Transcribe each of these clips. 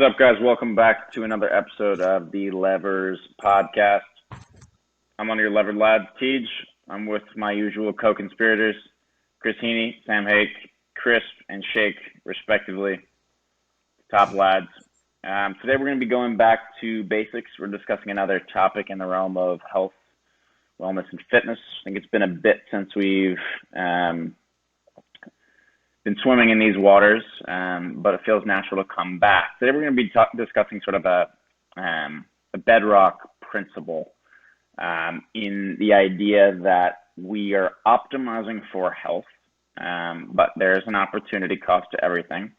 up, guys? Welcome back to another episode of the Levers Podcast. I'm one of your Levered lads, Tej. I'm with my usual co-conspirators, Chris Heaney, Sam Hake, Crisp, and Shake, respectively. Top lads. Today we're going to be going back to basics. We're discussing another topic in the realm of health, wellness, and fitness. I think it's been a bit since we've been swimming in these waters, but it feels natural to come back. Today we're going to be discussing sort of a bedrock principle in the idea that we are optimizing for health, but there's an opportunity cost to everything.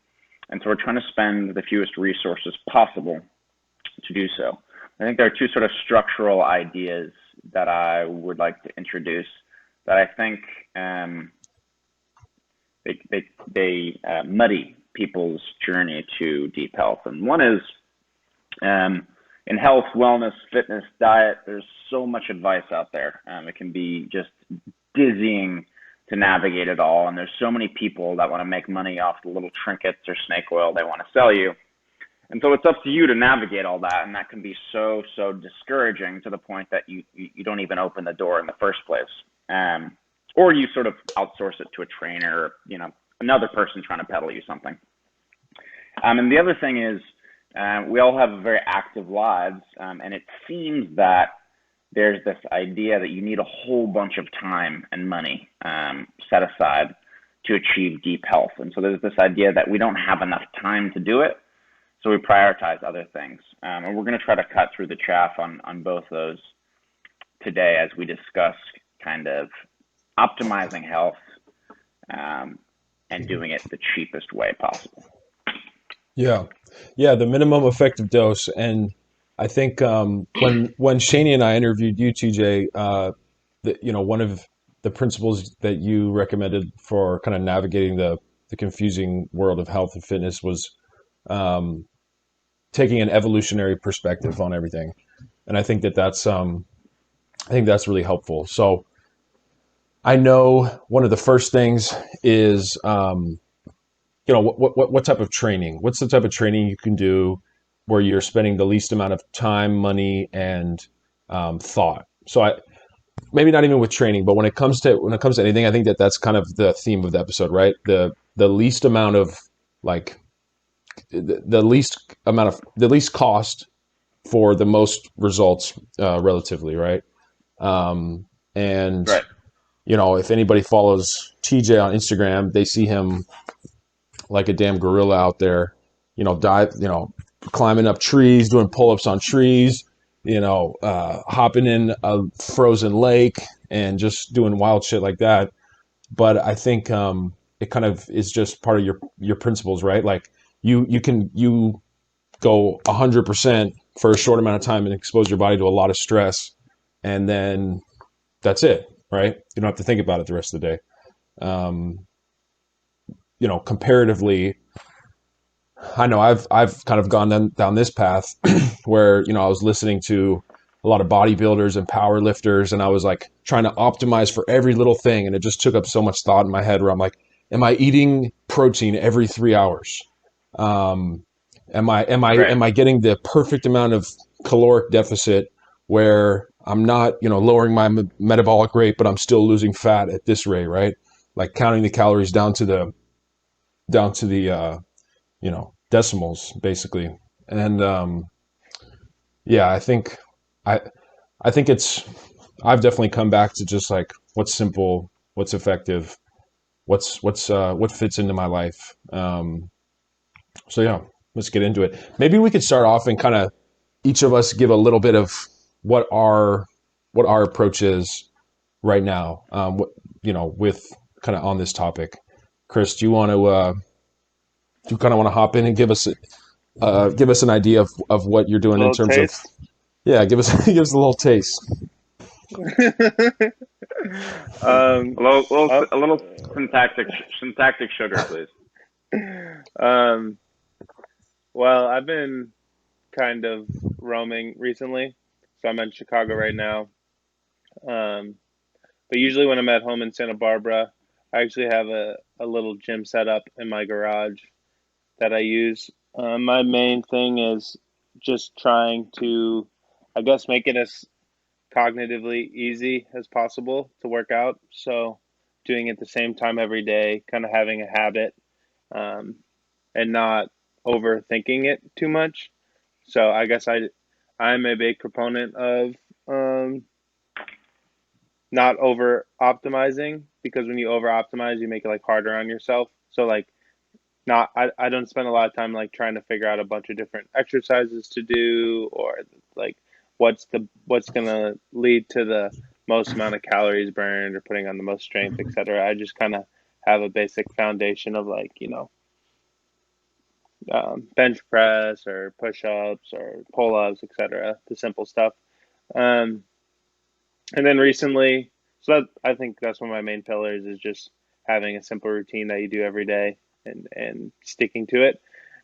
And so we're trying to spend the fewest resources possible to do so. I think there are two sort of structural ideas that I would like to introduce that I think they muddy people's journey to deep health. And one is in health, wellness, fitness, diet, there's so much advice out there. It can be just dizzying to navigate it all. And there's so many people that want to make money off the little trinkets or snake oil they want to sell you. And so it's up to you to navigate all that. And that can be so discouraging to the point that you don't even open the door in the first place. Or you sort of outsource it to a trainer or, another person trying to peddle you something. And the other thing is we all have very active lives, and it seems that there's this idea that you need a whole bunch of time and money set aside to achieve deep health. And so there's this idea that we don't have enough time to do it, so we prioritize other things. And we're going to try to cut through the chaff on both those today as we discuss kind of optimizing health and doing it the cheapest way possible. Yeah, the minimum effective dose. And I think when Shani and I interviewed you, TJ, one of the principles that you recommended for kind of navigating the confusing world of health and fitness was taking an evolutionary perspective on everything. And I think that's really helpful. So I know one of the first things is what type of training? What's the type of training you can do where you're spending the least amount of time, money, and thought? So maybe not even with training, but when it comes to anything, I think that's kind of the theme of the episode, right? The least amount of the least cost for the most results relatively, right? And right. If anybody follows TJ on Instagram, they see him like a damn gorilla out there, climbing up trees, doing pull-ups on trees, hopping in a frozen lake and just doing wild shit like that. But I think it kind of is just part of your principles, right? Like you go 100% for a short amount of time and expose your body to a lot of stress, and then that's it, right? You don't have to think about it the rest of the day. Comparatively, I know I've kind of gone down this path where, I was listening to a lot of bodybuilders and power lifters, and I was like trying to optimize for every little thing. And it just took up so much thought in my head where I'm like, am I eating protein every 3 hours? Am I getting the perfect amount of caloric deficit where I'm not, lowering my metabolic rate, but I'm still losing fat at this rate, right? Like counting the calories down to the decimals basically. And I think I've definitely come back to just like what's simple, what's effective, what fits into my life. Let's get into it. Maybe we could start off and kind of each of us give a little bit of what our approach is right now, with kind of on this topic. Chris, do you kind of want to hop in and give us an idea of what you're doing in terms taste? Of give us a little taste. A little syntactic sugar, please. Well, I've been kind of roaming recently, so I'm in Chicago right now. But usually when I'm at home in Santa Barbara, I actually have a little gym set up in my garage that I use My main thing is just trying to, I guess, make it as cognitively easy as possible to work out. So doing it the same time every day, kind of having a habit, um, and not overthinking it too much. So I guess I'm a big proponent of um, not over optimizing, because when you over optimize, you make it like harder on yourself. So like not I don't spend a lot of time like trying to figure out a bunch of different exercises to do, or like what's gonna lead to the most amount of calories burned or putting on the most strength, etc. I just kind of have a basic foundation of like, bench press or push ups or pull ups, etc. The simple stuff. Um, and then recently, so that, I think that's one of my main pillars is just having a simple routine that you do every day, and sticking to it.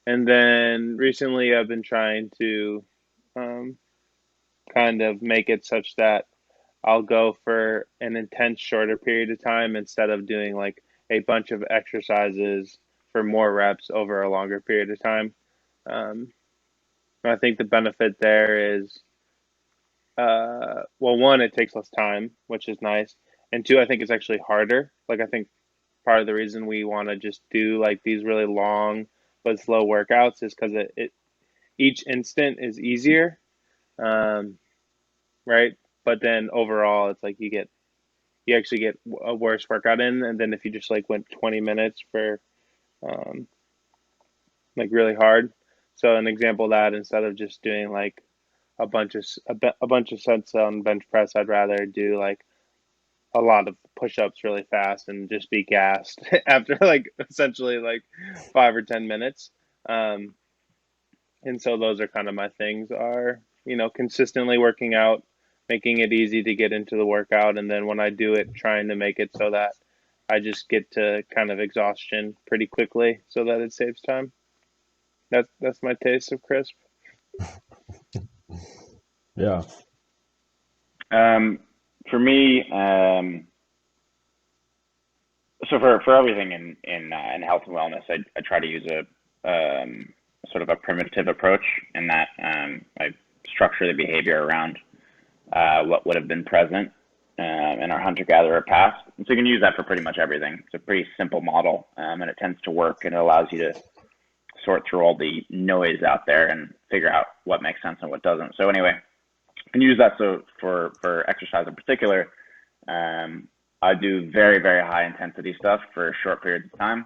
And then recently, I've been trying to um, kind of make it such that I'll go for an intense shorter period of time instead of doing like a bunch of exercises for more reps over a longer period of time. Um, I think the benefit there is, well, one, it takes less time, which is nice, and two, I think it's actually harder. Like I think part of the reason we want to just do like these really long but slow workouts is because it each instant is easier, um, right? But then overall, it's like you actually get a worse workout in, and then if you just like went 20 minutes for um, like really hard. So an example of that, instead of just doing like a bunch of sets on bench press, I'd rather do like a lot of push-ups really fast and just be gassed after like essentially like 5 or 10 minutes. Um, and so those are kind of my things are, consistently working out, making it easy to get into the workout, and then when I do it, trying to make it so that I just get to kind of exhaustion pretty quickly so that it saves time. That's my taste of crisp. Yeah. Um, for me, so for everything in health and wellness, I try to use sort of a primitive approach in that I structure the behavior around what would have been present in our hunter-gatherer past. And so you can use that for pretty much everything. It's a pretty simple model, and it tends to work, and it allows you to sort through all the noise out there and figure out what makes sense and what doesn't. So anyway, you can use that so for exercise in particular. Um, I do very, very high intensity stuff for short periods of time,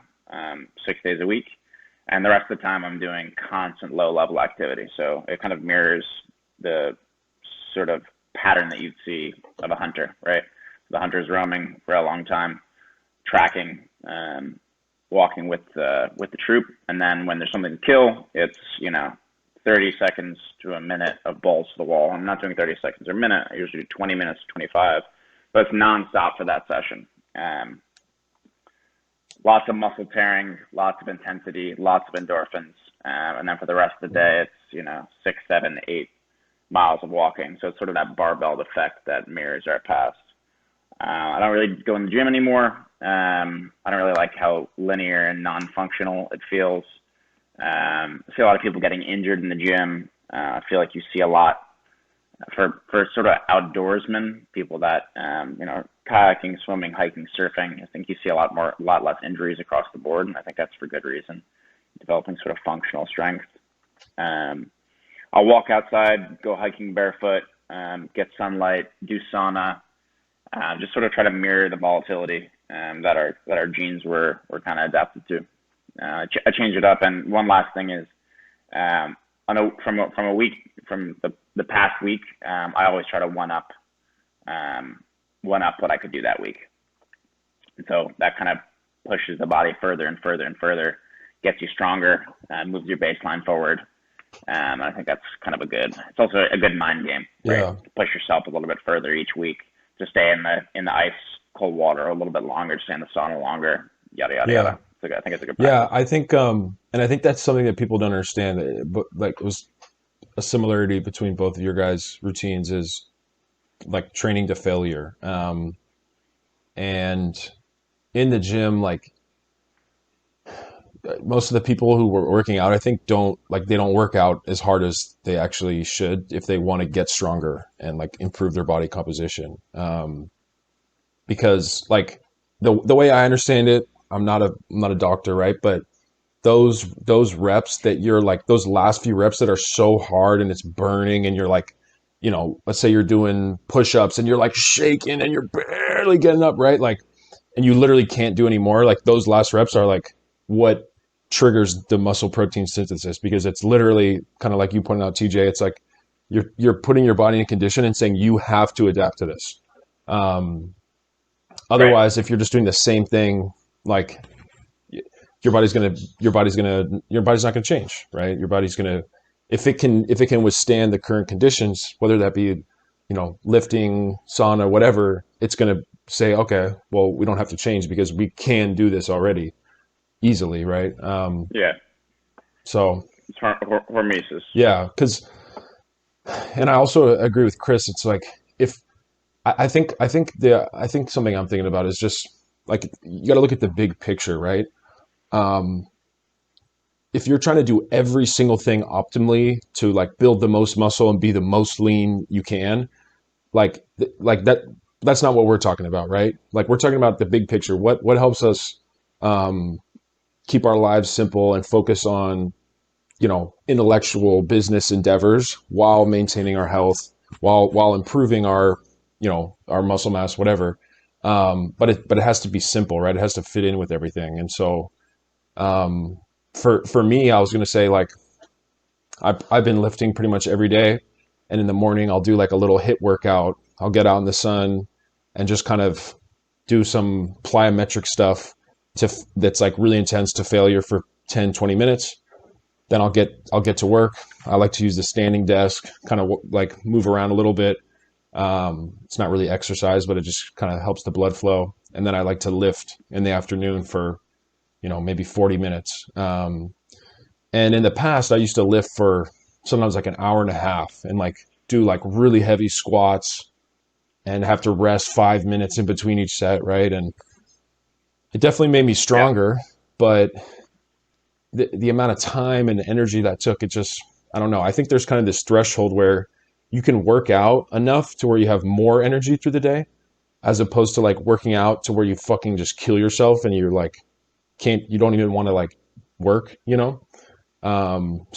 6 days a week. And the rest of the time, I'm doing constant low level activity. So it kind of mirrors the sort of pattern that you'd see of a hunter, right? The hunter's roaming for a long time, tracking, walking with the troop, and then when there's something to kill, it's 30 seconds to a minute of balls to the wall. I'm not doing 30 seconds or a minute. I usually do 20 minutes to 25, but it's nonstop for that session. Lots of muscle tearing, lots of intensity, lots of endorphins, and then for the rest of the day, it's 6, 7, 8 miles of walking. So it's sort of that barbell effect that mirrors our past. I don't really go in the gym anymore. I don't really like how linear and non-functional it feels. I see a lot of people getting injured in the gym. I feel like you see a lot for sort of outdoorsmen, people that kayaking, swimming, hiking, surfing. I think you see a lot less injuries across the board, and I think that's for good reason. Developing sort of functional strength. I'll walk outside, go hiking barefoot, get sunlight, do sauna, just sort of try to mirror the volatility that our genes were kind of adapted to. I change it up, and one last thing is, from the past week, I always try to one up what I could do that week, and so that kind of pushes the body further and further and further, gets you stronger, moves your baseline forward. I think that's kind of it's also a good mind game, right? Yeah. To push yourself a little bit further each week, to stay in the ice, cold water a little bit longer, to stay in the sauna longer, yada yada Yeah. yada. I think it's a good Yeah. practice. I think, and I think that's something that people don't understand. But like, it was a similarity between both of your guys' routines is like training to failure. And in the gym, like most of the people who were working out, I think they don't work out as hard as they actually should if they want to get stronger and like improve their body composition. Because like the way I understand it, I'm not a doctor, right? But those reps that you're like those last few reps that are so hard and it's burning and you're like, let's say you're doing push-ups and you're like shaking and you're barely getting up, right? Like, and you literally can't do any more. Like those last reps are like what triggers the muscle protein synthesis, because it's literally kind of like you pointed out, TJ. It's like you're putting your body in condition and saying you have to adapt to this. Right. Otherwise, if you're just doing the same thing, like your body's not gonna change, right? Your body's gonna, if it can withstand the current conditions, whether that be, lifting, sauna, whatever, it's gonna say, okay, well, we don't have to change because we can do this already easily, right? Yeah. So It's hormesis. yeah, because, and I also agree with Chris. It's like if I think something I'm thinking about is just like you got to look at the big picture, right? Um, if you're trying to do every single thing optimally to like build the most muscle and be the most lean you can, like that's not what we're talking about, right? Like we're talking about the big picture. What helps us um, keep our lives simple and focus on intellectual business endeavors while maintaining our health, while improving our our muscle mass, whatever. But it has to be simple, right? It has to fit in with everything. And so um, for me, I was going to say like I've been lifting pretty much every day, and in the morning I'll do like a little hit workout. I'll get out in the sun and just kind of do some plyometric stuff that's like really intense to failure for 10-20 minutes. Then I'll get to work. I like to use the standing desk, kind of like move around a little bit. It's not really exercise, but it just kind of helps the blood flow. And then I like to lift in the afternoon for maybe 40 minutes. And in the past, I used to lift for sometimes like an hour and a half and like do like really heavy squats and have to rest 5 minutes in between each set, right? And it definitely made me Yeah. stronger, but the amount of time and energy that took, it just, I don't know. I think there's kind of this threshold where you can work out enough to where you have more energy through the day, as opposed to like working out to where you fucking just kill yourself and you're like, you don't even want to like work, So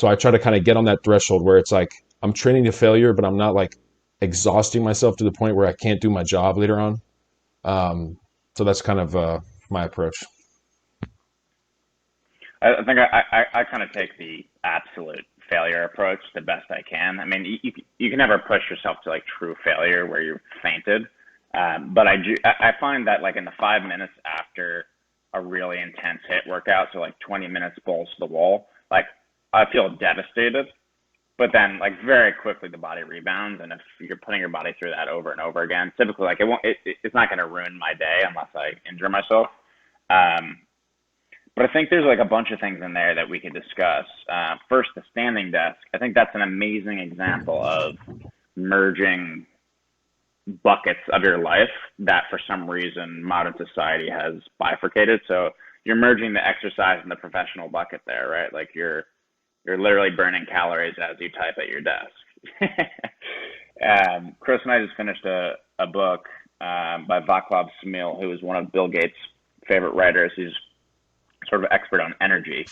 I try to kind of get on that threshold where it's like, I'm training to failure, but I'm not like exhausting myself to the point where I can't do my job later on. So that's kind of my approach. I think I kind of take the absolute failure approach the best I can. I mean, you can never push yourself to like true failure where you're fainted. But I find that like in the 5 minutes after a really intense hit workout, so like 20 minutes balls to the wall, like I feel devastated. But then like very quickly the body rebounds, and if you're putting your body through that over and over again, typically like it's not going to ruin my day unless I injure myself. Um, but I think there's like a bunch of things in there that we could discuss. First, the standing desk. I think that's an amazing example of merging buckets of your life that for some reason modern society has bifurcated. So you're merging the exercise and the professional bucket there, right? Like you're literally burning calories as you type at your desk. Chris and I just finished a book by Vaclav Smil, who is one of Bill Gates' favorite writers. He's sort of expert on energy.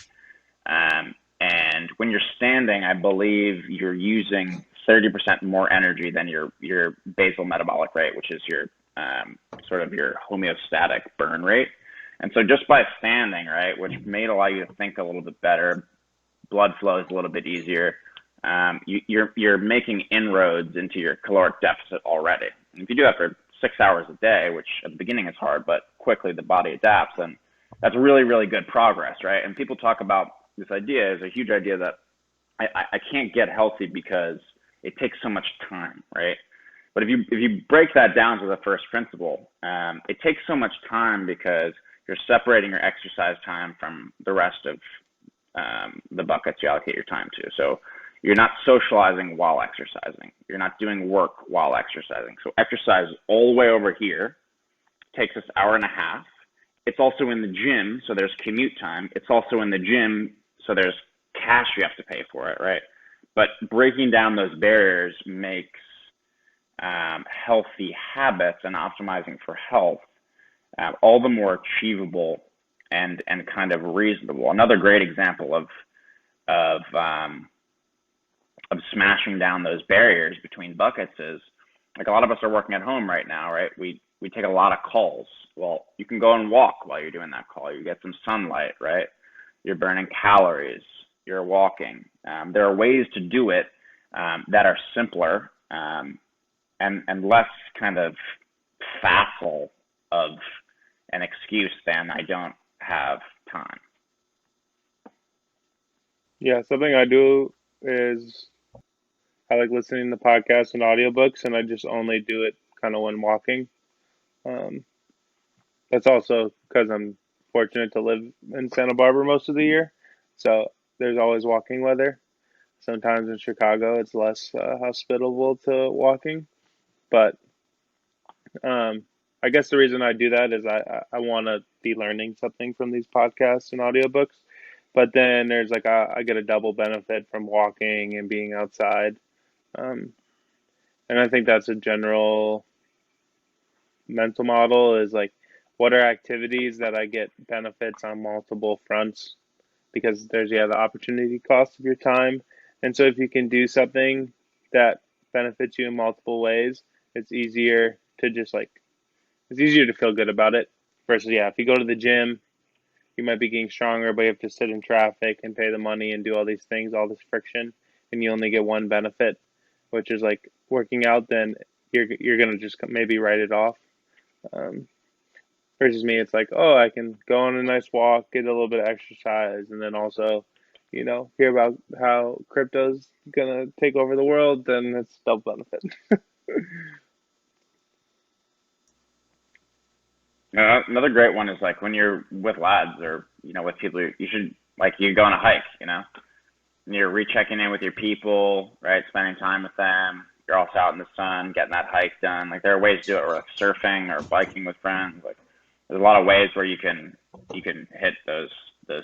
And when you're standing, I believe you're using 30% more energy than your basal metabolic rate, which is your sort of your homeostatic burn rate. And so just by standing, right, which may allow you to think a little bit better, blood flow is a little bit easier. You're making inroads into your caloric deficit already. And if you do that for 6 hours a day, which at the beginning is hard, but quickly the body adapts, and that's really, really good progress, right? And people talk about this idea is a huge idea that I can't get healthy because it takes so much time, right? But if you break that down to the first principle, it takes so much time because you're separating your exercise time from the rest of the buckets you allocate your time to. So you're not socializing while exercising. You're not doing work while exercising. So exercise all the way over here takes us hour and a half, it's also in the gym, so there's commute time. It's also in the gym, so there's cash you have to pay for it, right? But breaking down those barriers makes healthy habits and optimizing for health all the more achievable and kind of reasonable. Another great example of um, of smashing down those barriers between buckets is, like, a lot of us are working at home right now, right? We take a lot of calls. Well, you can go and walk while you're doing that call. You get some sunlight, right? You're burning calories. You're walking. There are ways to do it that are simpler and less kind of facile of an excuse than I don't have time. Yeah, something I do is I like listening to podcasts and audiobooks, and I just only do it kind of when walking. Um, that's also because I'm fortunate to live in Santa Barbara most of the year, so there's always walking weather. Sometimes in Chicago, it's less hospitable to walking, but um, I guess the reason I do that is I want to be learning something from these podcasts and audiobooks. But then there's like I get a double benefit from walking and being outside. Um, and I think that's a general mental model is like, what are activities that I get benefits on multiple fronts? Because there's, yeah, the opportunity cost of your time. And so if you can do something that benefits you in multiple ways, it's easier to just like, it's easier to feel good about it versus, yeah, if you go to the gym, you might be getting stronger, but you have to sit in traffic and pay the money and do all these things, all this friction, and you only get one benefit, which is like working out. Then you're gonna just maybe write it off. Um, versus me, it's like, oh, I can go on a nice walk, get a little bit of exercise, and then also, hear about how crypto's gonna take over the world. Then it's double benefit. Another great one is, like, when you're with lads or with people, you should, like, you go on a hike, and you're rechecking in with your people, right? Spending time with them. You're also out in the sun, getting that hike done. Like, there are ways to do it, or like surfing or biking with friends. Like, there's a lot of ways where you can hit those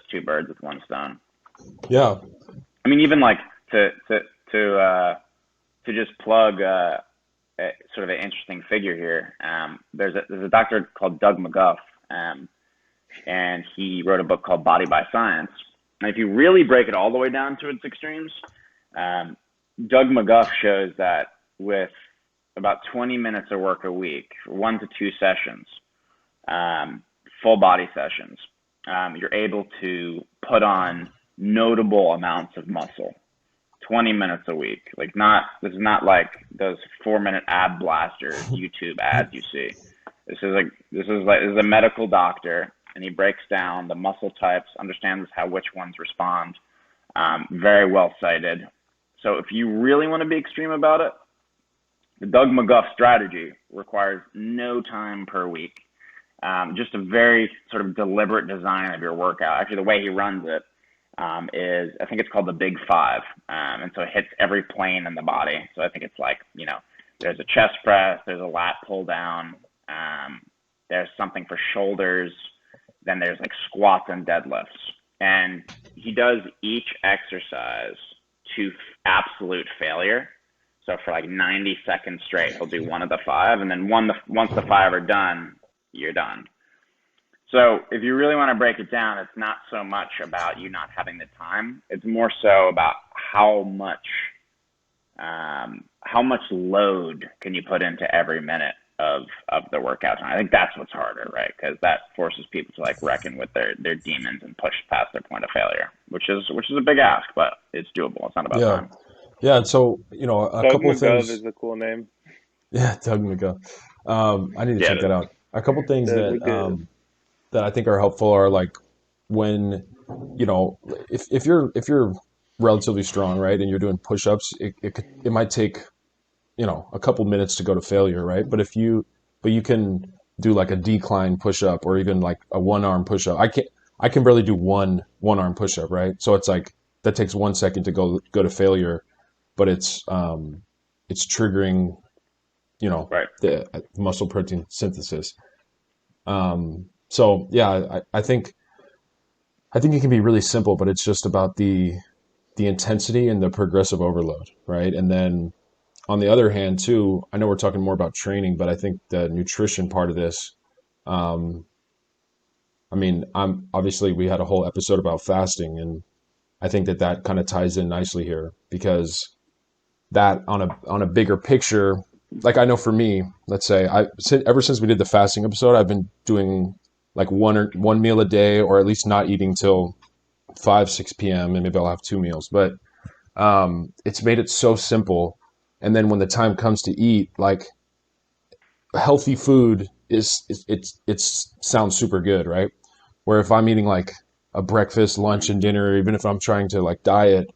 two birds with one stone. Yeah. I mean, even like to just plug sort of an interesting figure here. There's a doctor called Doug McGuff, and he wrote a book called Body by Science. And if you really break it all the way down to its extremes, Doug McGuff shows that with about 20 minutes of work a week, 1 to 2 sessions, full body sessions, you're able to put on notable amounts of muscle. 20 minutes a week. This is not like those 4-minute ab blaster YouTube ads you see. This is a medical doctor, and he breaks down the muscle types, understands which ones respond. Very well cited. So if you really want to be extreme about it, the Doug McGuff strategy requires no time per week. Just a very sort of deliberate design of your workout. Actually, the way he runs it is, I think it's called the Big Five. And so it hits every plane in the body. So I think it's like, there's a chest press, there's a lat pull down, there's something for shoulders, then there's like squats and deadlifts. And he does each exercise to absolute failure. So for like 90 seconds straight, he'll do one of the five, and then once the five are done, you're done. So if you really want to break it down, it's not so much about you not having the time. It's more so about how much load can you put into every minute of the workout time. I think that's what's harder, right? Because that forces people to like reckon with their demons and push past their point of failure, which is a big ask, but it's doable. It's not about Yeah. time. Yeah. And so, a Doug couple of McGov things. is a cool name. Yeah, Doug McGuff. I need to Yeah, check that out. A couple things Doug that McGov. that I think are helpful are like when, if you're relatively strong, right, and you're doing push-ups, it might take, a couple minutes to go to failure, right? But you can do like a decline push-up or even like a one-arm push-up. I can barely do one-arm push-up, right? So it's like that takes 1 second to go to failure, but it's triggering, right. the muscle protein synthesis. So yeah, I think it can be really simple, but it's just about the intensity and the progressive overload, right? And then on the other hand, too, I know we're talking more about training, but I think the nutrition part of this, um, I mean, I'm obviously we had a whole episode about fasting, and I think that that kind of ties in nicely here because that on a bigger picture, like I know for me, let's say ever since we did the fasting episode, I've been doing like one meal a day, or at least not eating till 5 6 p.m., and maybe I'll have two meals. But it's made it so simple. And then when the time comes to eat, like healthy food it's sounds super good, right? Where if I'm eating like a breakfast, lunch, and dinner, even if I'm trying to like diet,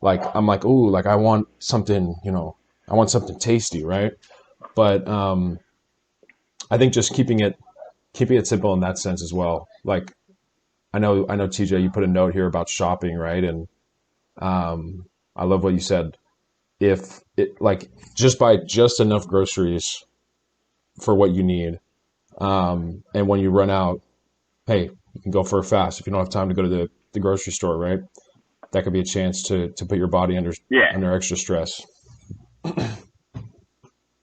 like I'm like, ooh, like I want something, I want something tasty, right? But I think just keeping it simple in that sense as well. Like I know TJ, you put a note here about shopping, right? And I love what you said. If it like just buy just enough groceries for what you need, and when you run out, hey, you can go for a fast if you don't have time to go to the grocery store, right? That could be a chance to put your body Yeah, under extra stress.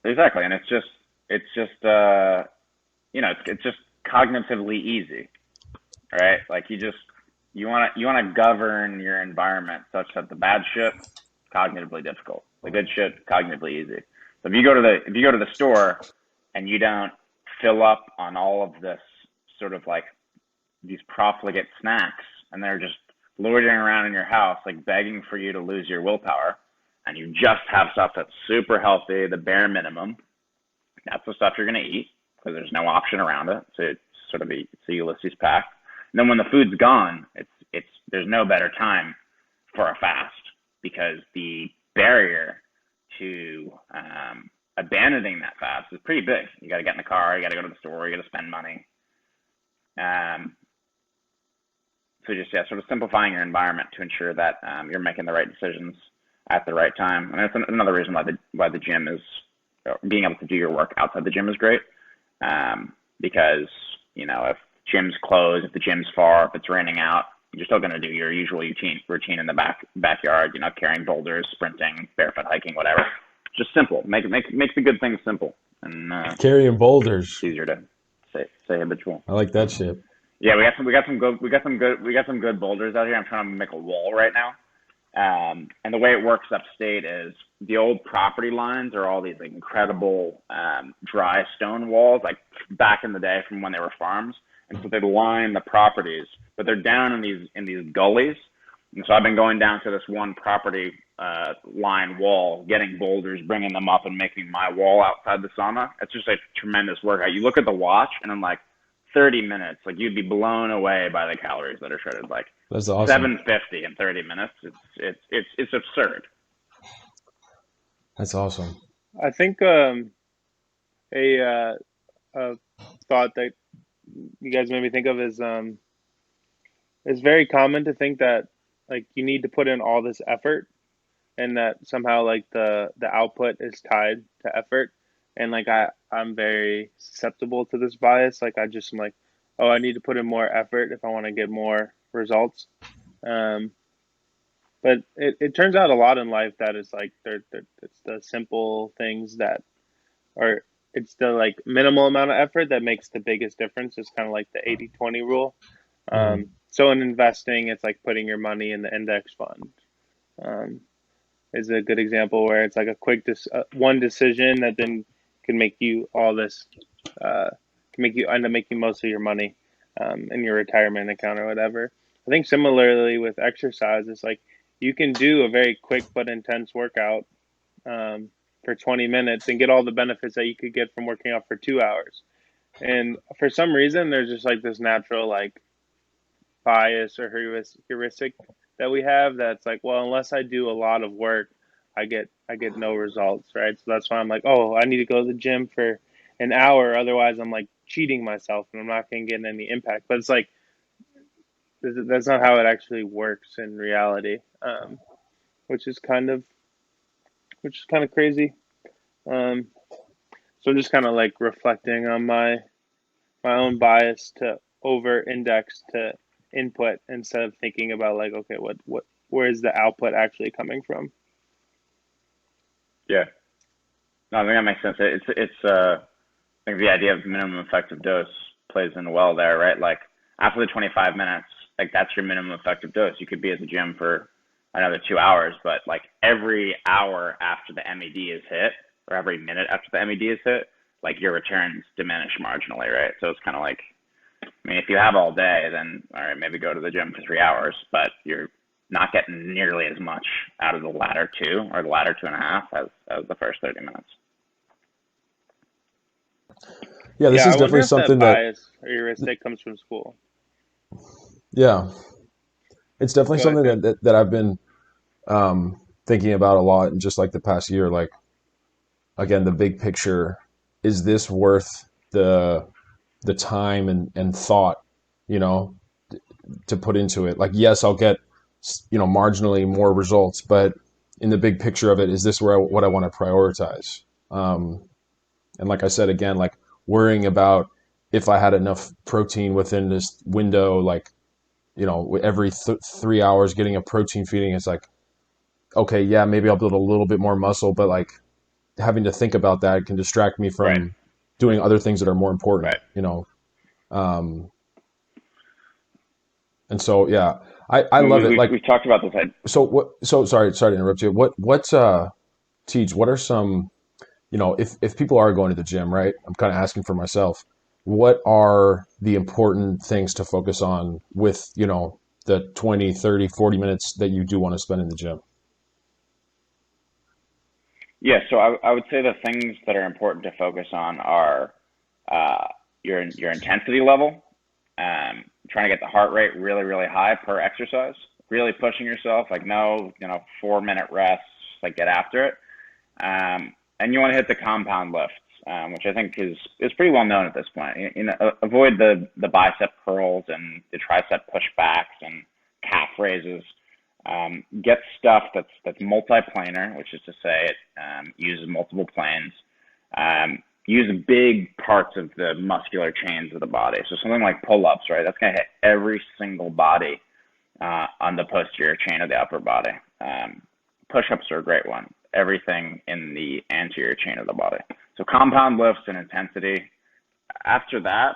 exactly. And it's just it's just cognitively easy, right? Like you want to govern your environment such that the bad shit cognitively difficult, the good shit cognitively easy. So if you go to the store and you don't fill up on all of this sort of like these profligate snacks, and they're just loitering around in your house like begging for you to lose your willpower, and you just have stuff that's super healthy, the bare minimum, that's the stuff you're going to eat because there's no option around it. So it's sort of it's a Ulysses pack. And then when the food's gone, it's there's no better time for a fast because the barrier to abandoning that fast is pretty big. You got to get in the car, you got to go to the store, you got to spend money. Um, so just sort of simplifying your environment to ensure that you're making the right decisions at the right time. And that's another reason why the gym is being able to do your work outside the gym is great. Because if gyms close, if the gym's far, if it's raining out, you're still going to do your usual routine in the backyard. Carrying boulders, sprinting, barefoot hiking, whatever. Just simple. Make the good things simple, and Carrying boulders. it's easier to say habitual. I like that shit. Yeah, we got some good boulders out here. I'm trying to make a wall right now. And the way it works upstate is the old property lines are all these like incredible dry stone walls, like back in the day from when they were farms. And so they line the properties, but they're down in these gullies. And so I've been going down to this one property line wall, getting boulders, bringing them up, and making my wall outside the sauna. It's just a tremendous workout. You look at the watch, and I'm like, 30 minutes, like you'd be blown away by the calories that are shredded. Like That's awesome. 750 in 30 minutes. It's absurd. That's awesome. I think a a thought that you guys made me think of is it's very common to think that like you need to put in all this effort and that somehow like the output is tied to effort, and like I'm very susceptible to this bias. Like I just am like, oh, I need to put in more effort if I want to get more results. um but it turns out a lot in life that is like it's the simple things that are, it's the like minimal amount of effort that makes the biggest difference. It's kind of like the 80/20 rule. Mm. So in investing, it's like putting your money in the index fund. um, is a good example where it's like a quick one decision that then can make you all this, uh, can make you end up making most of your money in your retirement account or whatever. I think similarly with exercise, it's like you can do a very quick but intense workout for 20 minutes and get all the benefits that you could get from working out for 2 hours. And for some reason, there's just like this natural like bias or heuristic that we have that's like, well, unless I do a lot of work, I get no results, right? So that's why I'm like, oh, I need to go to the gym for an hour, otherwise I'm like cheating myself and I'm not going to get any impact. But it's like that's not how it actually works in reality, which is kind of crazy. Um, so I'm just kind of like reflecting on my own bias to over index to input instead of thinking about like, okay, where is the output actually coming from? Yeah. No, I think that makes sense. I think the idea of minimum effective dose plays in well there, right? Like after the 25 minutes, like that's your minimum effective dose. You could be at the gym for another 2 hours, but like every hour after the MED is hit, or every minute after the MED is hit, like your returns diminish marginally, right? So it's kind of like, I mean, if you have all day, then all right, maybe go to the gym for 3 hours, but you're not getting nearly as much out of the latter two or the latter 2.5 as the first 30 minutes. Yeah, this Yeah, I is wonder definitely if that something that, bias or heuristic comes from school. yeah, it's definitely Go ahead, something Chris. that I've been thinking about a lot in just like the past year. Like, again, the big picture, is this worth the time and thought, you know, to put into it? Like, yes, I'll get, marginally more results, but in the big picture of it, is this what I want to prioritize? Um, and like I said, again, like worrying about if I had enough protein within this window, like, every 3 hours getting a protein feeding, it's like, okay, yeah, maybe I'll build a little bit more muscle, but like having to think about that can distract me Right, from doing other things that are more important, right. Um, and so, yeah, I We, love it. we, Like, we talked about this. so what, so sorry to interrupt you. Teach, what are some, if people are going to the gym, right? I'm kind of asking for myself, what are the important things to focus on with, the 20, 30, 40 minutes that you do want to spend in the gym? Yeah, so I would say the things that are important to focus on are uh, your intensity level, trying to get the heart rate really, really high per exercise, really pushing yourself, like no, 4 minute rests, like get after it. And you want to hit the compound lifts, which I think is pretty well known at this point. Avoid the bicep curls and the tricep pushbacks and calf raises. Get stuff that's multiplanar, which is to say it uses multiple planes. Use big parts of the muscular chains of the body. So something like pull-ups, right? That's going to hit every single body on the posterior chain of the upper body. Push-ups are a great one. Everything in the anterior chain of the body. So compound lifts and intensity. After that,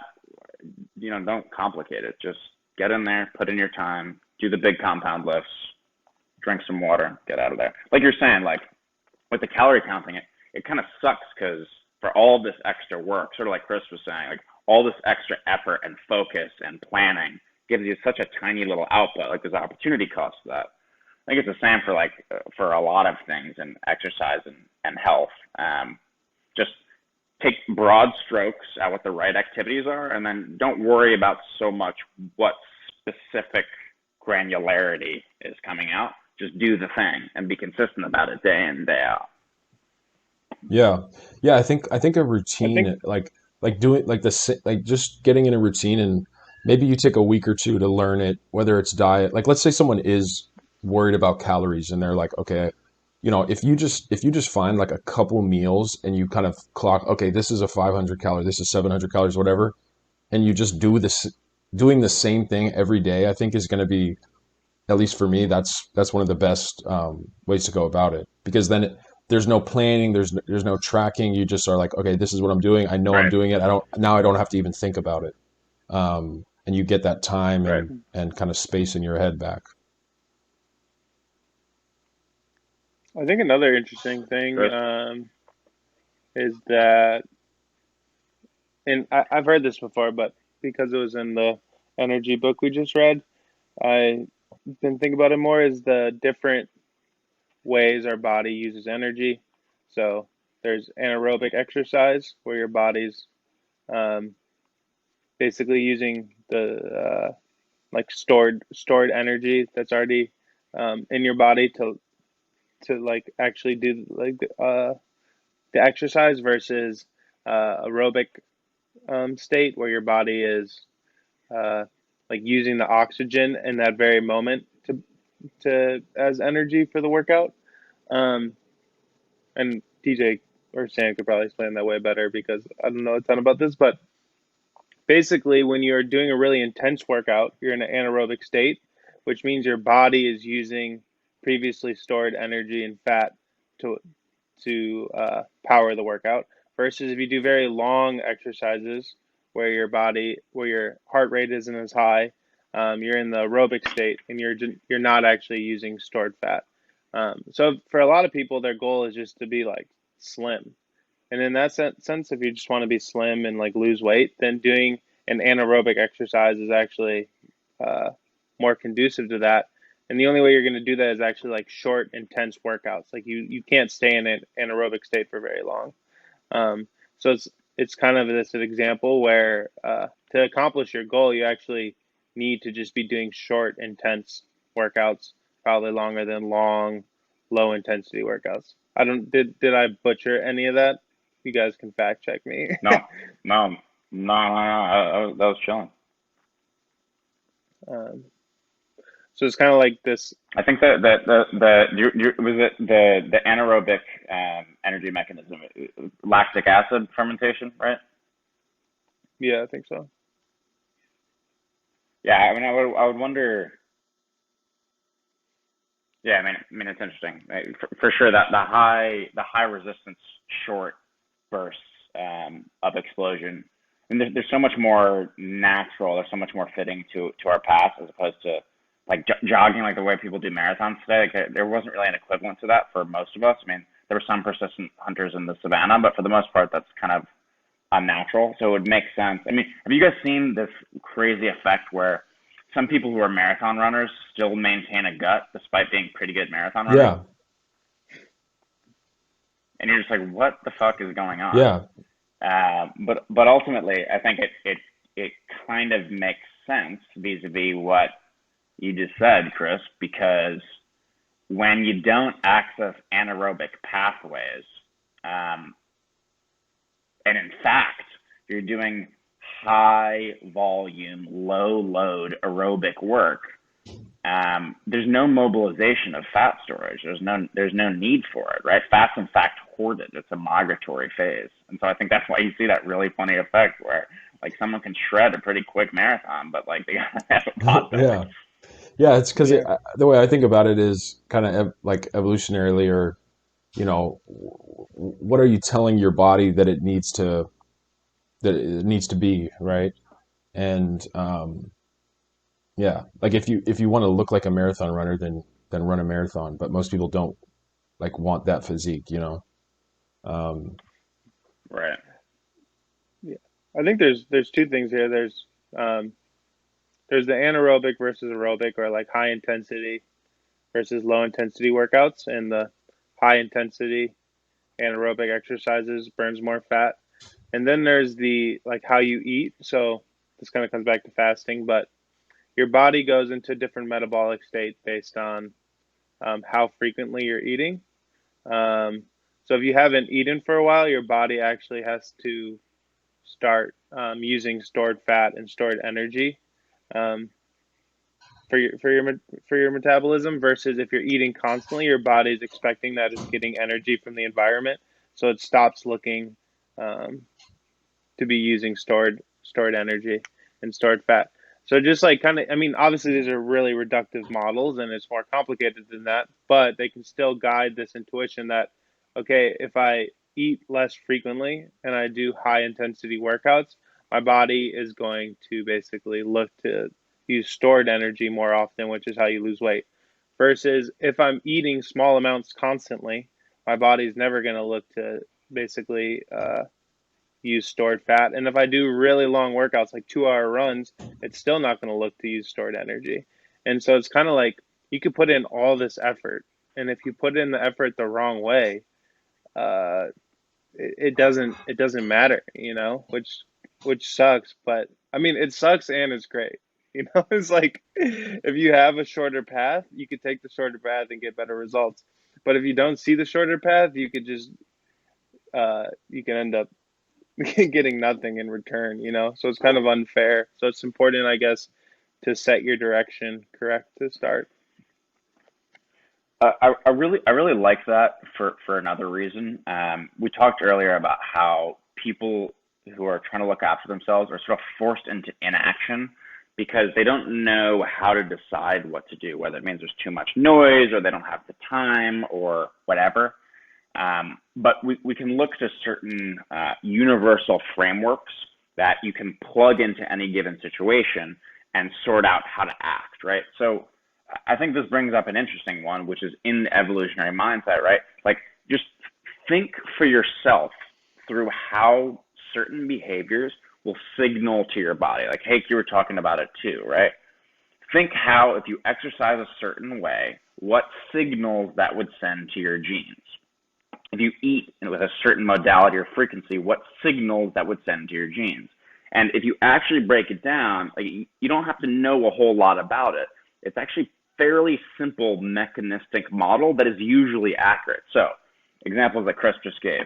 don't complicate it. Just get in there, put in your time, do the big compound lifts, drink some water, get out of there. Like you're saying, like with the calorie counting, it kind of sucks because for all this extra work, sort of like Chris was saying, like all this extra effort and focus and planning gives you such a tiny little output. Like there's opportunity cost to that. I think it's the same for for a lot of things in exercise and health. Just take broad strokes at what the right activities are, and then don't worry about so much what specific granularity is coming out. Just do the thing and be consistent about it day in, day out. Yeah. Yeah, I think a I think routine, like doing like like just getting in a routine, and maybe you take a week or two to learn it, whether it's diet. Like, let's say someone is worried about calories and they're like, okay, if you just find like a couple meals and you kind of clock, okay, this is a 500 calorie, this is 700 calories, whatever, and you just doing the same thing every day, I think is going to be, at least for me, that's one of the best ways to go about it, because then there's no planning, there's no tracking. You just are like, okay, this is what I'm doing. I know I'm Right, doing it. I don't have to even think about it. And you get that time right. and kind of space in your head back. I think another interesting thing Chris? is that, and I've heard this before, but because it was in the energy book we just read, I been thinking about it more. Is the different ways our body uses energy. So there's anaerobic exercise where your body's um, basically using the like stored energy that's already in your body to like actually do like the exercise versus aerobic state where your body is uh, like using the oxygen in that very moment to as energy for the workout. Um, and TJ or Sam could probably explain that way better because I don't know a ton about this, but basically when you're doing a really intense workout, you're in an anaerobic state, which means your body is using previously stored energy and fat to power the workout. Versus if you do very long exercises where your heart rate isn't as high, you're in the aerobic state and you're not actually using stored fat. So for a lot of people, their goal is just to be like slim. And in that sense, if you just want to be slim and like lose weight, then doing an anaerobic exercise is actually uh, more conducive to that. And the only way you're going to do that is actually like short, intense workouts. Like you can't stay in an anaerobic state for very long. Um, so it's kind of this an example where to accomplish your goal, you actually need to just be doing short, intense workouts, probably longer than long, low intensity workouts. I don't did I butcher any of that? You guys can fact check me. No, no, no, no. That was chilling. um, so it's kind of like this. I think that was it the anaerobic energy mechanism, lactic acid fermentation, right? Yeah, I think so. Yeah, I mean, I would wonder. Yeah, I mean, it's interesting. For sure that the high resistance short bursts of explosion, and there's so much more natural. There's so much more fitting to our past as opposed to like jogging, like the way people do marathons today. Like, there wasn't really an equivalent to that for most of us. I mean, there were some persistent hunters in the savannah, but for the most part, that's kind of unnatural. So it would make sense. I mean, have you guys seen this crazy effect where some people who are marathon runners still maintain a gut despite being pretty good marathon runners? Yeah. And you're just like, what the fuck is going on? Yeah. But ultimately, I think it kind of makes sense vis-a-vis what you just said, Chris, because when you don't access anaerobic pathways, um, and in fact, you're doing high volume, low load aerobic work, there's no mobilization of fat storage. There's no need for it, right? Fat's in fact hoarded. It's a migratory phase. And so I think that's why you see that really funny effect where like someone can shred a pretty quick marathon, but like they gotta have a pot belly. Yeah. Yeah. It's because Yeah. the way I think about it is kind of like evolutionarily, or, what are you telling your body that it needs to be, right? And yeah, like if you want to look like a marathon runner, then run a marathon. But most people don't like want that physique. Um, Right. Yeah. I think there's two things here. Um, there's the anaerobic versus aerobic, or like high intensity versus low intensity workouts, and the high intensity anaerobic exercises burns more fat. And then there's the like how you eat. So this kind of comes back to fasting, but your body goes into a different metabolic state based on how frequently you're eating. Um, so if you haven't eaten for a while, your body actually has to start using stored fat and stored energy um, for your metabolism. Versus if you're eating constantly, your body is expecting that it's getting energy from the environment, so it stops looking um, to be using stored energy and stored fat. So just like kind of, I mean, obviously these are really reductive models and it's more complicated than that, but they can still guide this intuition that, okay, if I eat less frequently and I do high intensity workouts, my body is going to basically look to use stored energy more often, which is how you lose weight. Versus if I'm eating small amounts constantly, my body's never going to look to basically use stored fat. And if I do really long workouts, like 2 hour runs, it's still not going to look to use stored energy. And so it's kind of like you could put in all this effort. And if you put in the effort the wrong way, uh, it doesn't matter, which sucks. But I mean, it sucks and it's great. It's like if you have a shorter path, you could take the shorter path and get better results. But if you don't see the shorter path, you could just you can end up getting nothing in return. So it's kind of unfair. So it's important, I guess, to set your direction correct to start. I really like that for another reason. We talked earlier about how people who are trying to look after themselves are sort of forced into inaction because they don't know how to decide what to do, whether it means there's too much noise or they don't have the time or whatever. But we can look to certain universal frameworks that you can plug into any given situation and sort out how to act, right? So I think this brings up an interesting one, which is in the evolutionary mindset, right? Like, just think for yourself through how certain behaviors will signal to your body. Like, Hake, you were talking about it too, right? Think how, if you exercise a certain way, what signals that would send to your genes. If you eat with a certain modality or frequency, what signals that would send to your genes. And if you actually break it down, like, you don't have to know a whole lot about it. It's actually fairly simple mechanistic model that is usually accurate. So, examples that Chris just gave,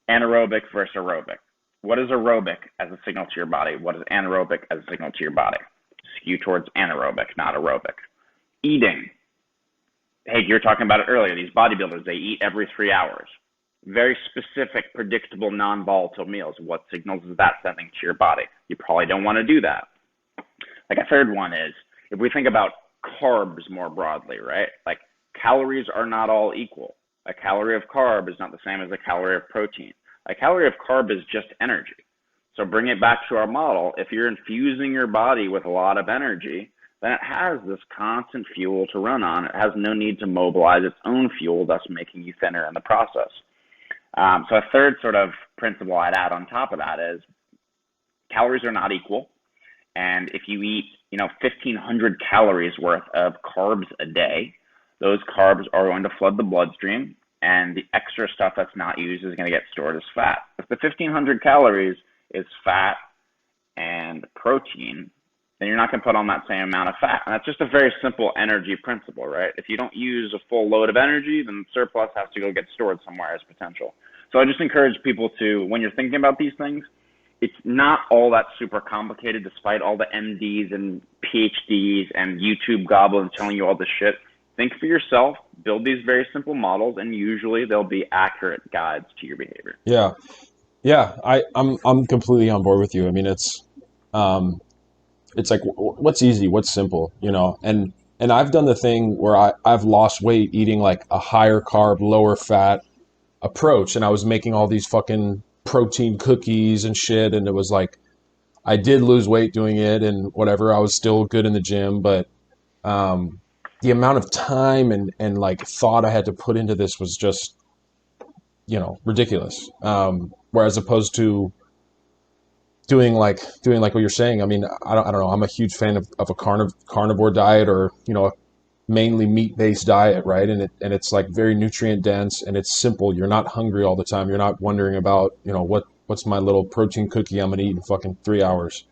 anaerobic versus aerobic. What is aerobic as a signal to your body? What is anaerobic as a signal to your body? Skew towards anaerobic, not aerobic. Eating. Hey, you were talking about it earlier. These bodybuilders, they eat every 3 hours. Very specific, predictable, non-volatile meals. What signals is that sending to your body? You probably don't want to do that. Like, a third one is, if we think about carbs more broadly, right? Like, calories are not all equal. A calorie of carb is not the same as a calorie of protein. A calorie of carb is just energy. So bring it back to our model. If you're infusing your body with a lot of energy, then it has this constant fuel to run on. It has no need to mobilize its own fuel, thus making you thinner in the process. So a third sort of principle I'd add on top of that is calories are not equal. And if you eat, 1,500 calories worth of carbs a day, those carbs are going to flood the bloodstream, and the extra stuff that's not used is going to get stored as fat. If the 1,500 calories is fat and protein, then you're not going to put on that same amount of fat. And that's just a very simple energy principle, right? If you don't use a full load of energy, then the surplus has to go get stored somewhere as potential. So I just encourage people to, when you're thinking about these things, it's not all that super complicated, despite all the MDs and PhDs and YouTube goblins telling you all this shit. Think for yourself, build these very simple models, and usually they'll be accurate guides to your behavior. Yeah, I'm completely on board with you. I mean, it's like, what's easy, what's simple, and I've done the thing where I've lost weight eating like a higher carb, lower fat approach, and I was making all these fucking protein cookies and shit, and it was like, I did lose weight doing it and whatever. I was still good in the gym, but the amount of time and like thought I had to put into this was just, ridiculous. Whereas opposed to doing like what you're saying. I mean, I don't know. I'm a huge fan of a carnivore diet, or, a mainly meat-based diet, right? And it's like very nutrient dense, and it's simple. You're not hungry all the time. You're not wondering about, what's my little protein cookie I'm gonna eat in fucking 3 hours.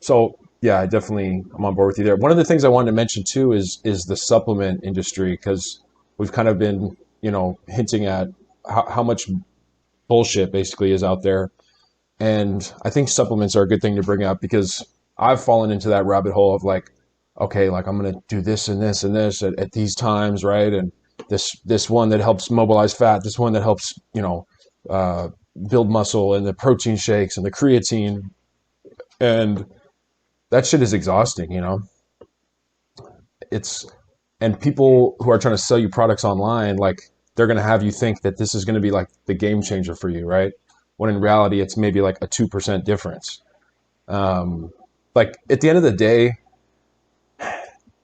So yeah, I'm on board with you there. One of the things I wanted to mention too is the supplement industry, because we've kind of been, hinting at how much bullshit basically is out there. And I think supplements are a good thing to bring up, because I've fallen into that rabbit hole of like, okay, like I'm going to do this and this and this at these times, right? And this one that helps mobilize fat, this one that helps, build muscle, and the protein shakes and the creatine. And that shit is exhausting, and people who are trying to sell you products online, like, they're going to have you think that this is going to be like the game changer for you, right? When in reality, it's maybe like a 2% difference. Like, at the end of the day,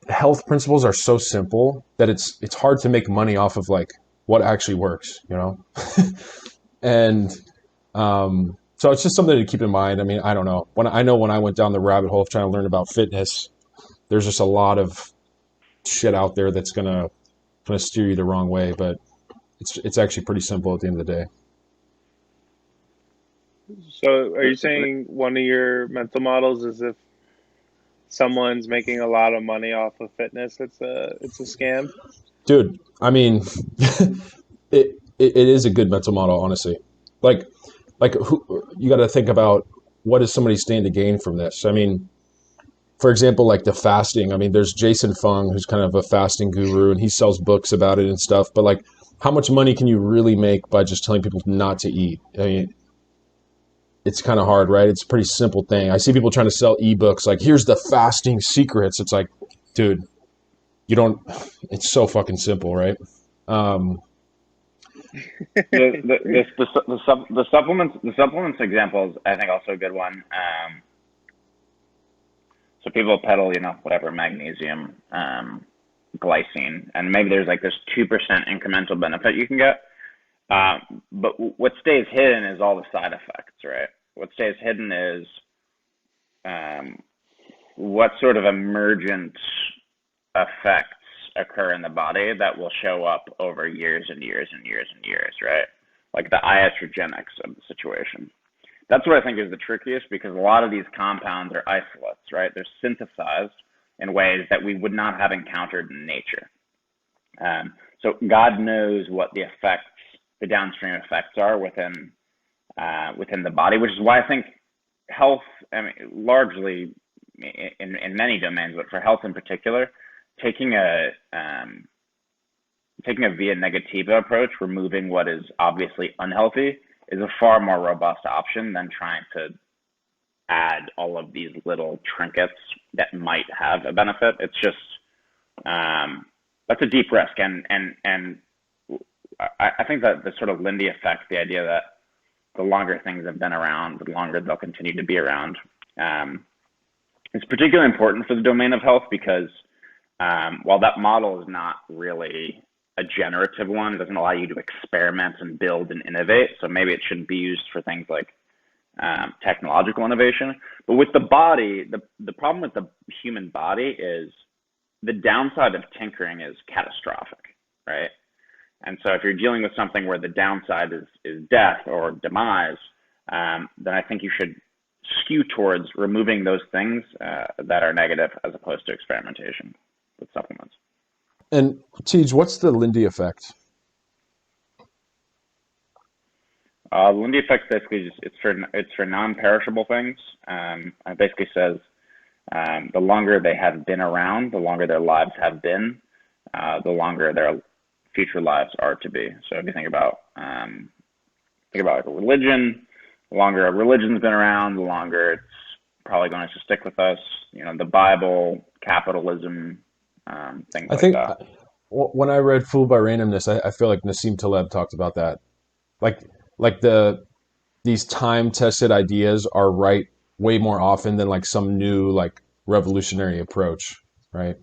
health principles are so simple that it's hard to make money off of like what actually works, and so it's just something to keep in mind. I mean, I don't know. When I went down the rabbit hole of trying to learn about fitness, there's just a lot of shit out there that's gonna steer you the wrong way, but it's actually pretty simple at the end of the day. So are you saying one of your mental models is if someone's making a lot of money off of fitness, it's a scam? Dude, I mean, it is a good mental model, honestly. Like who, you got to think about, what does somebody stand to gain from this? I mean, for example, like the fasting. I mean, there's Jason Fung, who's kind of a fasting guru, and he sells books about it and stuff. But like, how much money can you really make by just telling people not to eat? I mean, it's kind of hard, right? It's a pretty simple thing. I see people trying to sell ebooks like, here's the fasting secrets. It's like, dude, you don't. It's so fucking simple, right? Um, The supplements example is, I think, also a good one. So people peddle, whatever, magnesium, glycine, and maybe there's 2% incremental benefit you can get. But what stays hidden is all the side effects, right? What stays hidden is um, what sort of emergent effects occur in the body that will show up over years and years and years and years, right? Like the iatrogenics of the situation. That's what I think is the trickiest, because a lot of these compounds are isolates, right? They're synthesized in ways that we would not have encountered in nature. So God knows what the downstream effects are within the body, which is why I think health, I mean, largely in many domains, but for health in particular, taking a via negativa approach, removing what is obviously unhealthy, is a far more robust option than trying to add all of these little trinkets that might have a benefit. It's just that's a deep risk, and I think that the sort of Lindy effect, the idea that the longer things have been around, the longer they'll continue to be around, is particularly important for the domain of health, because while that model is not really a generative one, it doesn't allow you to experiment and build and innovate. So maybe it shouldn't be used for things like technological innovation. But with the body, the problem with the human body is the downside of tinkering is catastrophic, right? And so if you're dealing with something where the downside is death or demise, then I think you should skew towards removing those things that are negative, as opposed to experimentation with supplements. and Tej, what's the Lindy effect? Lindy effect basically it's for non-perishable things. It basically says the longer they have been around, the longer their lives have been, the longer their future lives are to be. So if you think about like a religion, the longer a religion's been around, the longer it's probably going to stick with us. The Bible, capitalism, things I like think that. when I read Fooled by Randomness, I feel like Nassim Taleb talked about that. Like like these time tested ideas are right way more often than like some new like revolutionary approach, right?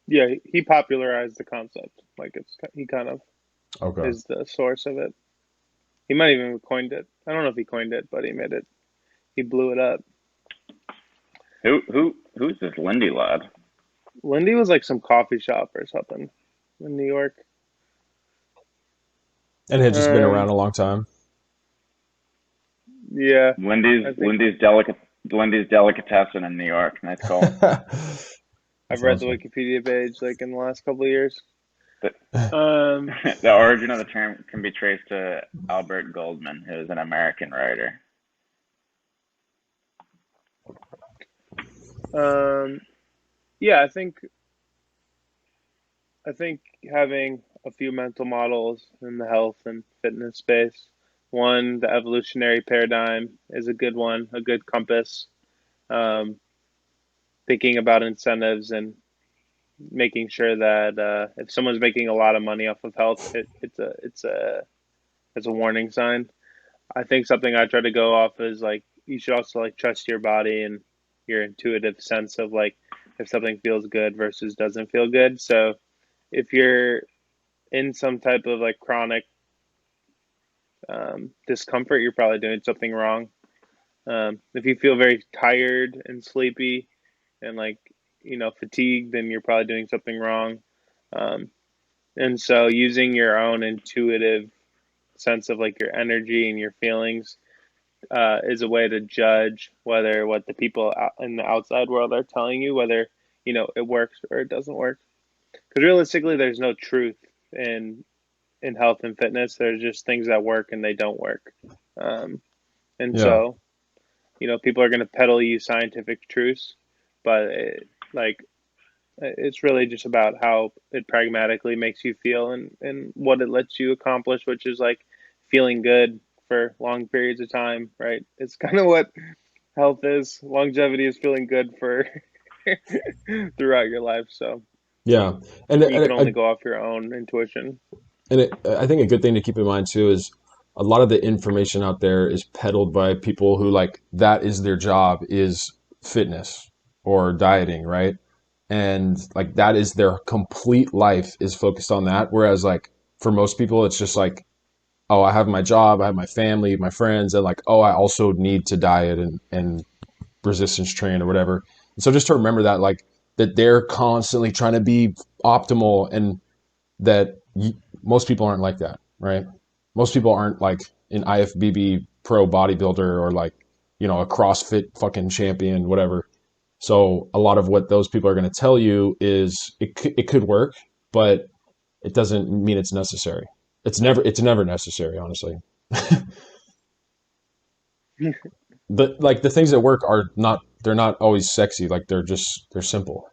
Yeah, he popularized the concept. Like he kind of Okay. is the source of it. He might even have coined it. I don't know if he coined it, but he made it. He blew it up. Who's this Lindy lad? Lindy was like some coffee shop or something in New York. And it had just been around Um, a long time. yeah, Lindy's I think Lindy's delicate Lindy's delicatessen in New York. Nice call. I've That's read the awesome. Wikipedia page like in the last couple of years. The, Um, the origin of the term can be traced to Albert Goldman, who is an American writer. um, yeah, I think having a few mental models in the health and fitness space. One, the evolutionary paradigm is a good one, a good compass. Um, Thinking about incentives and making sure that if someone's making a lot of money off of health, it's a warning sign. I think something I try to go off is like you should also like trust your body and your intuitive sense of like if something feels good versus doesn't feel good. So if you're in some type of like chronic discomfort, you're probably doing something wrong. If you feel very tired and sleepy and like fatigued, then you're probably doing something wrong. Um, and so using your own intuitive sense of like your energy and your feelings is a way to judge whether what the people out in the outside world are telling you, whether it works or it doesn't work. Because realistically, there's no truth in health and fitness. There's just things that work and they don't work. Um, and Yeah. so people are going to peddle you scientific truths, but like it's really just about how it pragmatically makes you feel and what it lets you accomplish, which is like feeling good, for long periods of time, right? It's kind of what health is. Longevity is feeling good for throughout your life. So Yeah. you can only And go off your own intuition. I think a good thing to keep in mind too is a lot of the information out there is peddled by people who like that is their job is fitness or dieting, right? And like that is their complete life is focused on that. Whereas like for most people, it's just like, oh, I have my job, I have my family, my friends, and like, oh, I also need to diet and resistance train or whatever. And so just to remember that like that they're constantly trying to be optimal and that most people aren't like that, right? Most people aren't like an IFBB pro bodybuilder or like, a CrossFit fucking champion, whatever. So a lot of what those people are going to tell you is it could work, but it doesn't mean it's necessary. It's never necessary, honestly. But like the things that work they're not always sexy. Like they're simple.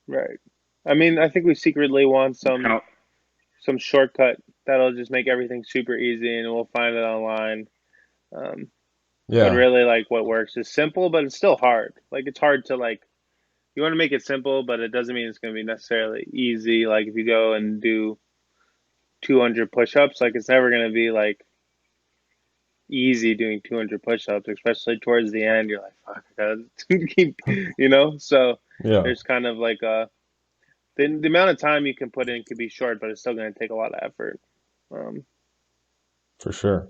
Right. I mean, I think we secretly want It's kind some shortcut that'll just make everything super easy, and we'll find it online. Um, but Yeah. really, like what works is simple, but it's still hard. Like it's hard to like you want to make it simple, but it doesn't mean it's going to be necessarily easy. Like if you go and do 200 push-ups, like it's never going to be like easy doing 200 push-ups, especially towards the end. You're like, fuck, I gotta keep, So Yeah, there's kind of like the amount of time you can put in could be short, but it's still going to take a lot of effort. Um, for sure.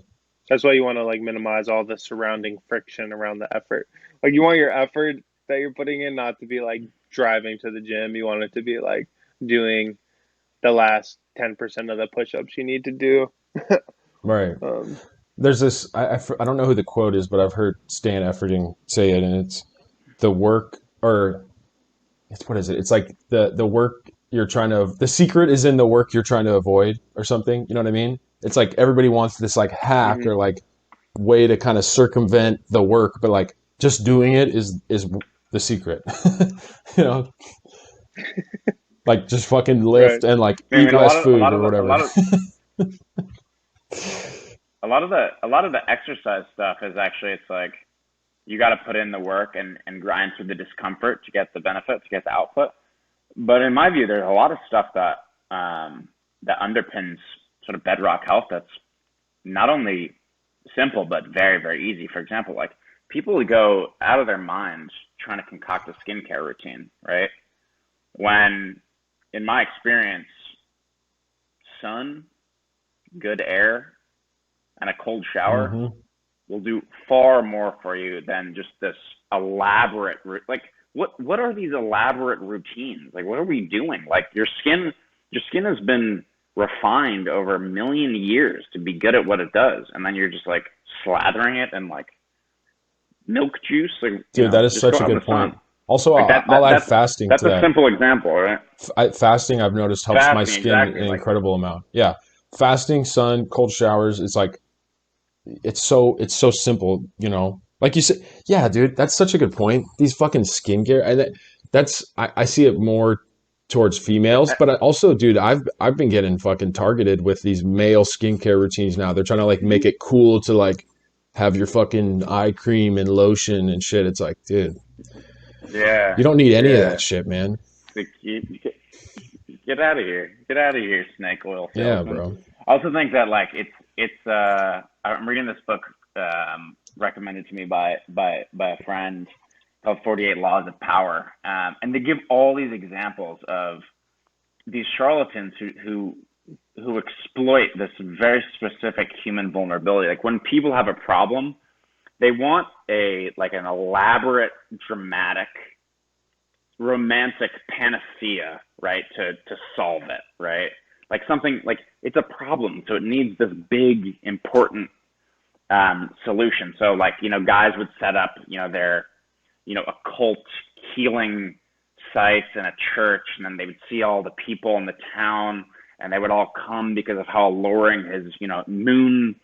that's why you want to like minimize all the surrounding friction around the effort. Like you want your effort that you're putting in not to be like driving to the gym. You want it to be like doing the last 10% of the push-ups you need to do. Right. Um, There's this, I don't know who the quote is, but I've heard Stan Efferding say it, and it's the work, or it's, what is it? It's like the work the secret is in the work you're trying to avoid or something. You know what I mean? It's like everybody wants this like hack mhm. or like way to kind of circumvent the work, but like just doing it is the secret. you know, like just fucking Right. lift and like I eat mean, less food or whatever. a lot of the exercise stuff is actually it's like you got to put in the work and grind through the discomfort to get the benefit, to get the output. But in my view, there's a lot of stuff that that underpins sort of bedrock health that's not only simple but very very easy. For example, like people who go out of their minds trying to concoct a skincare routine, right? When in my experience, sun, good air, and a cold shower hmm will do far more for you than just this elaborate like what are these elaborate routines? Like what are we doing? Like your skin has been refined over a million years to be good at what it does, and then you're just like slathering it in like milk juice, like Dude, that is just go such a out in good the point. sun. Also, Like I'll add fasting that's to a that. simple example, right? Fasting, I've noticed, helps my Fasting, skin exactly. an Like incredible amount. Yeah, fasting, sun, cold showers. It's like it's so simple. Like you said. Yeah, dude, that's such a good point. These fucking skincare. I see it more towards females, but also, dude, I've been getting fucking targeted with these male skincare routines now. They're trying to like make it cool to like have your fucking eye cream and lotion and shit. It's like, dude, yeah, you don't need any of that yeah. shit, man. Like, get out of here. Get out of here, snake oil Yeah, salesman. bro. I also think that like it's I'm reading this book recommended to me by a friend called 48 Laws of Power. And they give all these examples of these charlatans who exploit this very specific human vulnerability. Like when people have a problem, they want a like an elaborate, dramatic, romantic panacea, right, to solve it, right? Like something like it's a problem, so it needs this big, important solution. So like guys would set up their occult healing sites in a church, and then they would see all the people in the town, and they would all come because of how alluring his moon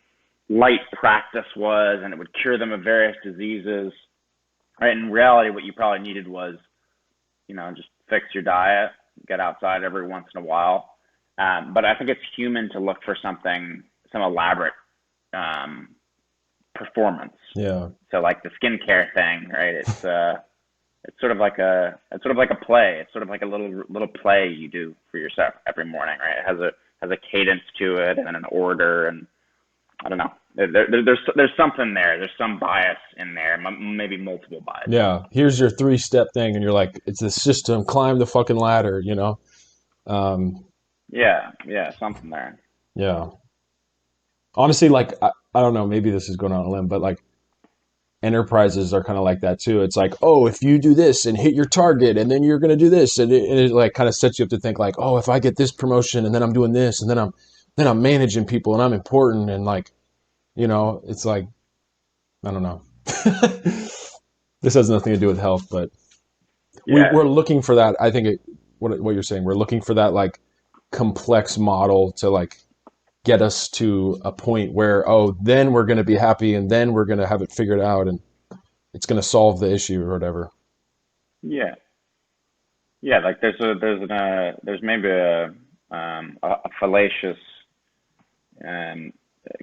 light practice was, and it would cure them of various diseases. Right? In reality, what you probably needed was just fix your diet, get outside every once in a while, But I think it's human to look for something, some elaborate um, performance. Yeah. So like the skincare thing, right? It's sort of like a play. It's sort of like a little play you do for yourself every morning, right? It has a cadence to it and an order, and I don't know. There's something there. There's some bias in there, maybe multiple biases. Yeah. Here's your 3-step thing. And you're like, it's the system, climb the fucking ladder, you know? Um, Yeah, something there. yeah. Honestly, like, I don't know, maybe this is going on a limb, but like enterprises are kind of like that too. It's like, oh, if you do this and hit your target and then you're going to do this. And it like kind of sets you up to think like, oh, if I get this promotion and then I'm doing this and then I'm managing people and I'm important. And like, you know, it's like, I don't know. This has nothing to do with health, but Yeah, we're looking for that. I think what you're saying, we're looking for that like complex model to like get us to a point where, oh, then we're going to be happy and then we're going to have it figured out and it's going to solve the issue or whatever. yeah, yeah. Like there's maybe a fallacious um,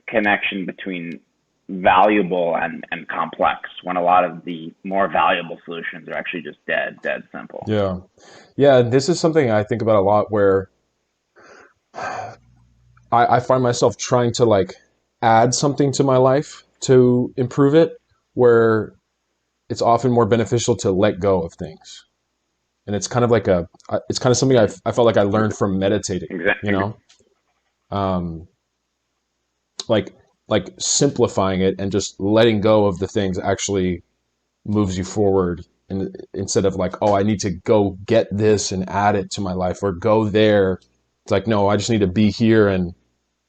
connection between valuable and complex when a lot of the more valuable solutions are actually just dead simple. Yeah. Yeah. This is something I think about a lot where I find myself trying to like add something to my life to improve it, where it's often more beneficial to let go of things. And it's kind of like it's kind of something I felt like I learned from meditating, you Exactly. know? Um, like, like simplifying it and just letting go of the things actually moves you forward. And instead of like, oh, I need to go get this and add it to my life or go there. It's like, no, I just need to be here and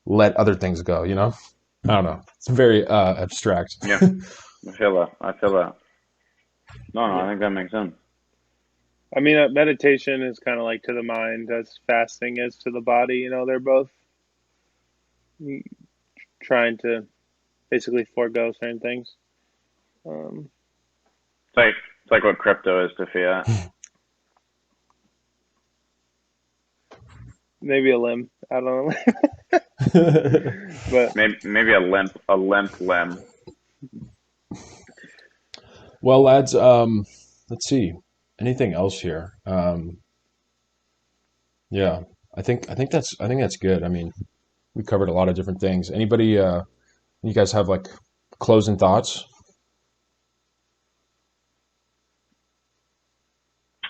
let other things go, you know? I don't know. It's very abstract. Yeah, I feel that. I feel that. No, I Yeah. think that makes sense. I mean, meditation is kind of like to the mind as fasting is to the body. You know, they're both trying to basically forego certain things. Um, It's like what crypto is to fiat. maybe a limb. I don't know. But Maybe a limp limb. Well, lads, let's see. Anything else here? Yeah, I think that's good. I mean, we covered a lot of different things. Anybody, you guys have like closing thoughts?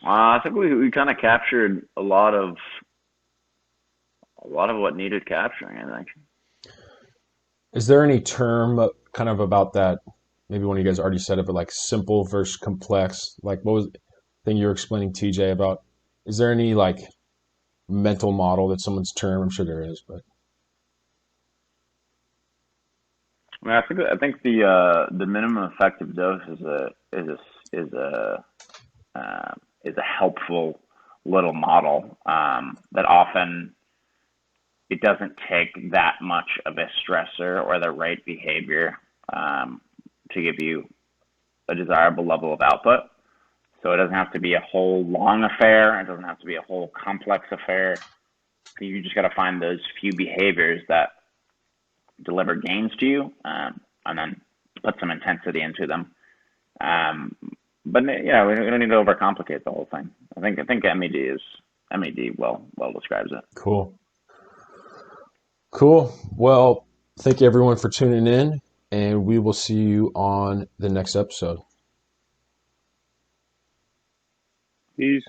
I think we kind of captured a lot of what needed capturing. I think. Is there any term kind of about that? Maybe one of you guys already said it, but like simple versus complex. Like what was the thing you were explaining, TJ, about? Is there any like mental model that someone's term? I'm sure there is, but I mean, I think the minimum effective dose is a is a helpful little model that often it doesn't take that much of a stressor or the right behavior um, to give you a desirable level of output. So it doesn't have to be a whole long affair. It doesn't have to be a whole complex affair. You just got to find those few behaviors that deliver gains to you, and then put some intensity into them. Um, but yeah, we don't need to overcomplicate the whole thing. I think MED well describes it. cool. Cool. Well, thank you everyone for tuning in, and we will see you on the next episode. peace.